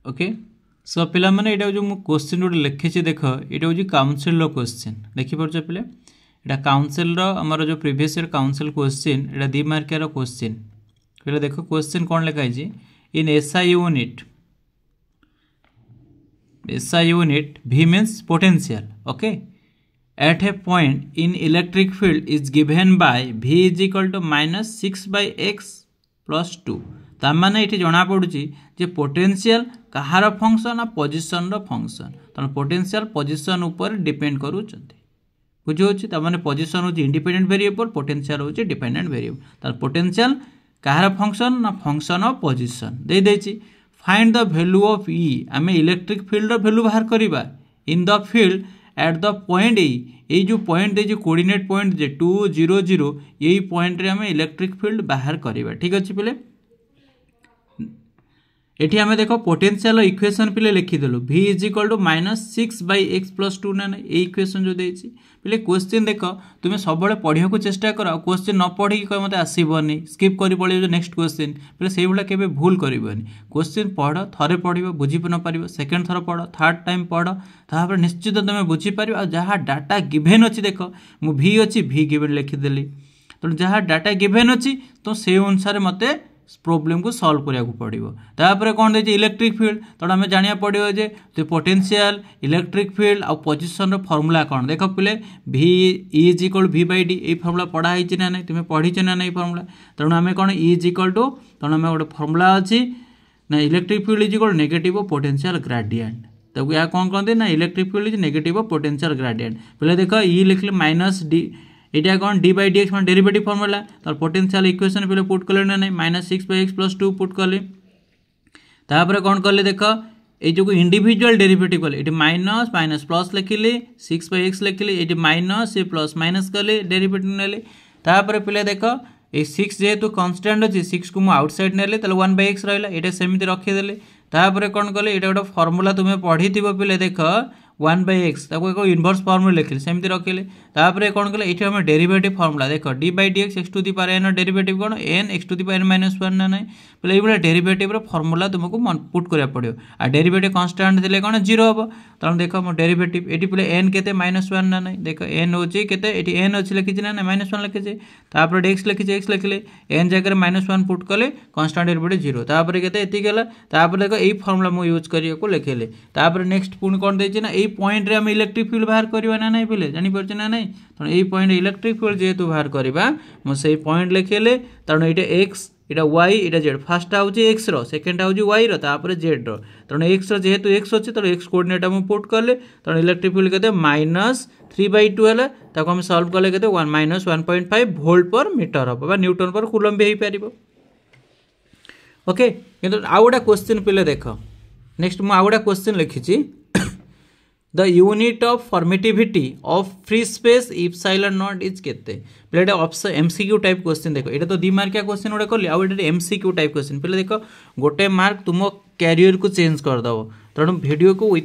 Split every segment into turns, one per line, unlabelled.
Okay so पिला माने एटा जो क्वेश्चन गोटे लिखी देख यहाँ हूँ काउंसिल क्वेश्चन देखिपार पिले यहाँ काउंसिल आमर जो प्रीवियस ईयर काउंसिल क्वेश्चन यहाँ 2 मार्किया क्वेश्चन पहले देख क्वेश्चन कौन लिखाई इन SI unit V means potential okay at a point in electric field is given by V is equal to minus 6 by x plus 2 तार माने ये जना पड़ुची जे पोटेंशियल कहार फंक्शन आ पोजिशन रो फंक्शन तन पोटेंशियल पोजिशन ऊपर डिपेंड करूचंती बुझोची त माने पोजिशन होची इंडिपेंडेंट वेरिएबल पोटेंशियल होची डिपेंडेंट वेरिएबल तार पोटेंशियल कहार फंक्शन ना फंक्शन ऑफ पोजिशन दे देची find the value of E आम इलेक्ट्रिक फील्ड वैल्यू बाहर करवा in the field at the point A जो पॉइंट जो कोऑर्डिनेट पॉइंट जे 2 0 0 यही पॉइंट रे आम इलेक्ट्रिक फील्ड बाहर करवा ठीक अच्छे पिले एठी आमे देखो पोटेंशियल इक्वेशन पिले लिखिदेलु V is equal to minus 6 by x plus 2 ना ये इक्वेशन जो देछि पिले क्वेश्चन देख तुम्हें सब पढ़ा को चेष्टा कर क्वेश्चन न पढ़ी कह मत आसबनी स्किप कर पड़े नेक्स्ट क्वेश्चन पिले से भाया केबे भूल करबनी क्वेश्चन पढ़ थरे पढ़ बुझी न पार सेकेंड थर पढ़ थर्ड टाइम पढ़ तापर निश्चित तुम बुझीपार आ जहाँ डाटा गिभेन अच्छी देख मु V अच्छी V गिभेन लिखिदेली तो जहाँ डाटा गिभेन अच्छी तो से अनुसार मत प्रॉब्लम को सॉल्व करिया को पड़िबो तापर कोन दे इलेक्ट्रिक फील्ड तो हमें जानिया पड़िबो जे तो पोटेंशियल इलेक्ट्रिक फील्ड आ पोजीशन रो फार्मूला कोन देखो पिले V is equal V by D ए फार्मूला पढ़ा हिची ना नहीं तुमे पढ़ी छ ना नहीं फार्मूला तण हमें कोन E इज इक्वल टू तण हमें गोटे फार्मूला अछि ना electric field is equal negative of potential gradient तो या कोन कहते ना electric field is negative of potential gradient पिले देखो E लिखले माइनस D एटा कौन D by d x derivative formula तो पोटेंशियल इक्वेशन पे पुट कले ना नहीं minus 6 by x plus 2 put कले तापर कौन कले देख ये जो इंडिविजुअल डेरिवेटिव कले ये माइनस माइनस प्लस लिखिले 6 बाई एक्स लिखिले ये माइनस ये प्लस माइनस कले डेरिवेटिव नेले तापर पिले देख ये 6 जेहेतु कांस्टेंट अच्छी 6 को आउटसाइड नेले 1 बाई एक्स रहा ये सेमती रखीदे तापर कौन कले ये गोटे फॉर्मूला तुम्हें पढ़ी पिले देख 1 बाई एक्स एक इनवर्स फॉर्मूला लिखिले सेमती रखिले तापर कौन कले ये हमें डेरिवेटिव फॉर्मूला देख d by d x to the power n derivative कौन n x to the power minus 1 ना नहीं बोले ये डेरिवेटिव फॉर्मूला तुमको पुट करा पड़ो आ डेरिवेटिव कांस्टेंट देले कौन 0 हम तेणु देख मो डेरिवेटिव ये पे एन के माइनस 1 ना नहीं देख एन हूँ के एन अच्छी लिखी ना माइनस 1 लिखी तापर एक्स लिखी एक्स लिखिले एन जगह माइनस 1 पुट कले कांस्टेंट डेरिवेटिव 0 तापर के तापर देख यही फॉर्मूला मुझे यूज करने लिखेले तापर नेक्स्ट पुणी कौन देना ना यही पॉइंट रे हम इलेक्ट्रिक फील्ड बाहर करवा ना नहीं पिले जानीपार ना नहीं तेणु यही पॉइंट इलेक्ट्रिक फील्ड जेहेतु बाहर करवा मुझे पॉइंट लिखेले तेणु ये एक्स इटा वाई इटा जेड फास्ट हूँ एक्स सेकेंड हूँ वाई रपर जेड तेणु एक्स जेहेतु एक्स अच्छे तेणु एक्स कोऑर्डिनेट हम पुट कले तेणु इलेक्ट्रिक फील्ड के माइनस 3/2 है ताको हम सॉल्व कले के माइनस 1.5 वोल्ट पर मीटर हम न्यूटन पर कूलम भी हो पार ओके किंतु आउ गोटे क्वेश्चन पिले देख नेक्स्ट मुझे आउ गोटे क्वेश्चन लिखी the unit of permittivity of free space epsilon nought is केते पहले ऑप्शन एमसीक्यू टाइप क्वेश्चन देखो ये तो 2 मार्किया क्वेश्चन गोटे कली आउ ये एमसीक्यू टाइप क्वेश्चन पहले देखो गोटे मार्क तुम कैरियर को चेंज करदेव तेणु वीडियो को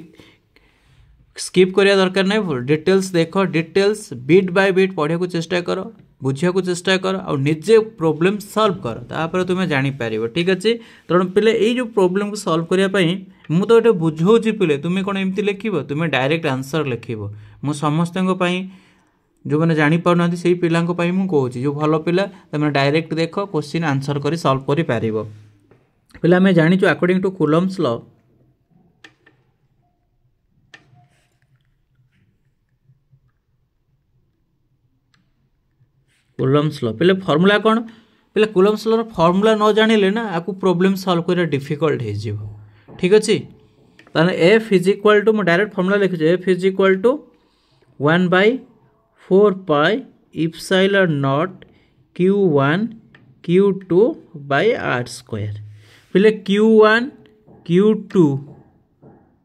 स्किप करिया दरकार नहीं डिटेल्स देख डिटेल्स बिट बाय बिट पढ़ा को चेष्टा कर बुझा को चेष्टा कर और निजे प्रॉब्लम सॉल्व कर तापर तुम्हें जापर ठीक अच्छे तेणु पिले ये प्रॉब्लम को सॉल्व करने मु तो ये बुझाऊँ पिले तुम्हें कौन एमती लिख तुम्हें डायरेक्ट आंसर लिख मु समस्त जो मैंने जापार ना से पिला कहूँ जो भल पिला तुम डायरेक्ट देख क्वेश्चन आंसर कर सॉल्व कर पार पिला आम जाचु according to Coulomb's law Coulomb's law पहले फॉर्मूला कौन पहले कूलम्स लॉ फॉर्मूला न जानिले ना आपको प्रॉब्लम सॉल्व करा डिफिकल्ट हो ठीक अच्छे ताने एफ इज इक्वल टू मैं डायरेक्ट फॉर्मूला लिखी F is equal to 1/4 pi epsilon naught Q1 Q2 by r square पहले Q1 Q2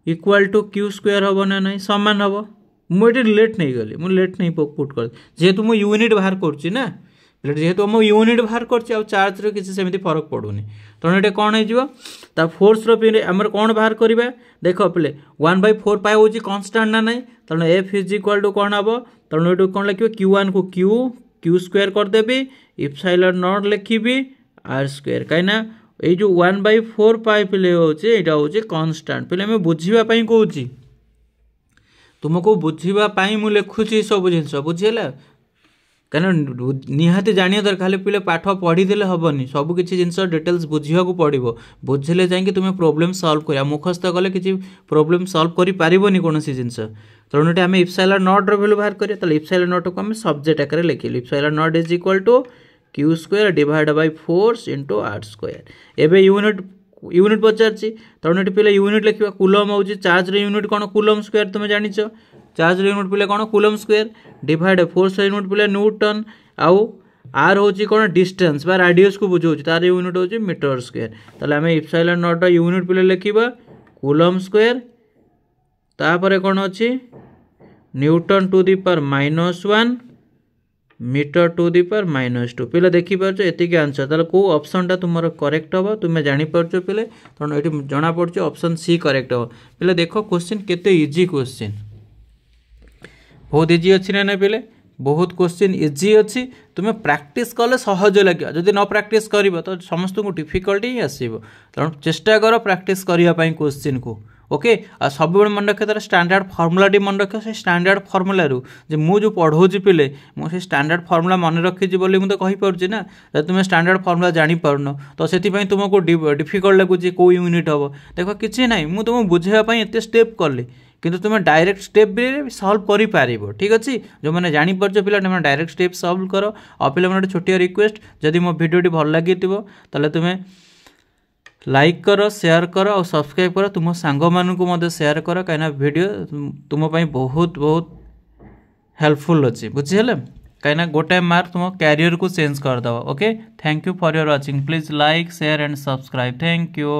equal to Q square हम ना नहीं सामान हम मुझे लेट नहीं गली मुझे लेट नहीं पुट कर जेहेतु मु यूनिट बाहर करची ना जेहेतु आम यूनिट बाहर कर चार्ज रो किसी सेमती फरक पड़ूनी तेणु ये कौन हो फोर्स रमर कौन बाहर करवा देख पे 1/4 पाई हूँ कन्स्टांट ना नहीं तेणु एफ इज इक्वल टू कौन हम तेणु ये कौन लिखे Q1 को Q स्क्वायर करदेवी इप्सिलॉन नॉट लिखी आर स्क्वायर कहीं ये जो 1/4 पाई पिले होचे एटा होचे कांस्टेंट पिले मैं बुझीबा पई कहूची तुमको बुझीबा पई मु लिखुची सब जिंस बुझिला कारण निहाती जानिया दरकार खाली पिले पाठ पढ़ीदेले हेनी सब किसी जिन डिटेल्स बुझा पड़ो बुझे जाकि तुम प्रोब्लेम सॉल्व कर मुखस्थ कले किसी प्रोब्लेम सॉल्व कर पारिबनी कौन जिनस तेणु आम इप्सिलॉन नॉट रो वैल्यू बाहर करिया इप्सिलॉन नॉट को आम सब्जेक्ट आकार लिखिलु epsilon nought is equal to q square divide by force into r square एवं यूनिट पचार तेणु ये पिले यूनिट लिखा कूलम हो चार्ज यूनिट कौन कूलम स्क्वायर तुम जान चार्ज यूनिट पिले कौन coulomb square divide force unit पिले न्यूटन आउ आर हूँ कौन डिस्टेंस बा रेडियस को बुझाऊँ तार यूनिट हूँ मीटर स्क्वायर ताले आम इप्सिलॉन नॉट यूनिट पिले लिखा कूलम स्क्वायर तापर कौन अच्छी newton to the power -1 metre to the power -2 पिले देखिपार एतिक आंसर ताले को ऑप्शन टा तुमर करेक्ट हम तुम्हें जापर पिले तेणु ये जना पड़े ऑप्शन सी करेक्ट हम पिले देख क्वेश्चन केते इजी क्वेश्चन बहुत इजी अच्छी ना पिले बहुत क्वेश्चन इजी अच्छी तुम्हें प्रैक्टिस कले सहज लगे जदि न प्रैक्टिस कर तो समस्त को डिफिकल्टी ही आसो तेणु चेष्टा कर प्रैक्टिस करने क्वेश्चन को ओके आ सब मन रखे तार स्टैंडर्ड फर्मुला मन रख से स्टैंडर्ड फर्मुलू जो पढ़ाऊँ पिले मुझे स्टैंडर्ड फर्मुला मन रखी बोली मुझे कहीपी ना तुम्हें स्टैंडर्ड फर्मुला जापारन तो से तुमको डिफिकल्ट लगुच कौ यूनिट हम देख कि ना मुझे तुमको बुझाई एत स्टेप कली किंतु तुम डायरेक्ट स्टेप भी सॉल्व कर पार ठीक अच्छे जो मैंने जापर पिला तुम डायरेक्ट स्टेप सॉल्व कर और पिला गोटे छोटिया रिक्वेस्ट जदि मो भिडियोटी भल लगी ताले तुम्हें लाइक कर शेयर कर और सब्सक्राइब कर तुम सांग मानू शेयर कर कहीं वीडियो तुम बहुत बहुत हेल्पफुल अच्छी बुझीगले कहीं गोटे मार्क तुम कैरियर को चेंज करदे okay thank you for your watching please like share and subscribe thank you.